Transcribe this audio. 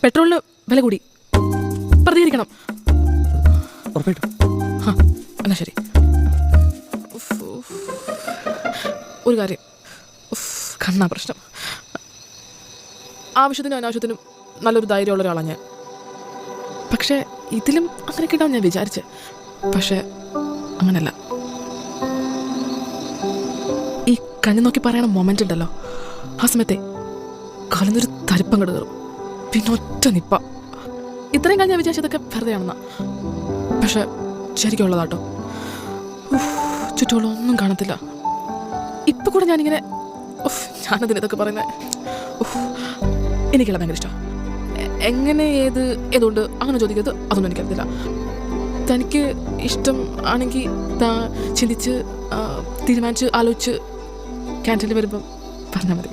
പെട്രോളിന് വില കൂടി, പ്രതികരിക്കണം. എന്നാ ശരി. ഒരു കാര്യം, കണ്ണാ പ്രശ്നം. ആവശ്യത്തിനും അനാവശ്യത്തിനും നല്ലൊരു ധൈര്യമുള്ള ഒരാളാണ് ഞാൻ. പക്ഷെ ഇതിലും അങ്ങനെ കിട്ടാൻ ഞാൻ വിചാരിച്ചേ, പക്ഷെ അങ്ങനല്ല. ഈ കണ്ണു നോക്കി പറയണ മൊമെന്റ് ഉണ്ടല്ലോ, ആ സമയത്തെ കാലൊന്നൊരു തരിപ്പം കണ്ടു കയറും, പിന്നെ ഒറ്റ നിപ്പ. ഇത്രയും കാലം ഞാൻ വിചാരിച്ചതൊക്കെ വെറുതെയാണെന്നാ, പക്ഷെ ശരിക്കും ഉള്ളതാട്ടോ. ചുറ്റോളം ഒന്നും കാണത്തില്ല. ഇപ്പൊ കൂടെ ഞാനിങ്ങനെ ഞാനതിനൊക്കെ പറയുന്നത് എനിക്കല്ല ഭയങ്കര ഇഷ്ടം. എങ്ങനെ ഏതുകൊണ്ട് അങ്ങനെ ചോദിക്കരുത്, അതൊന്നും എനിക്കറിയത്തില്ല. തനിക്ക് ഇഷ്ടം ആണെങ്കിൽ ചിന്തിച്ച് തീരുമാനിച്ച് ആലോചിച്ച് ക്യാൻറ്റീനിൽ വരുമ്പം പറഞ്ഞാൽ മതി.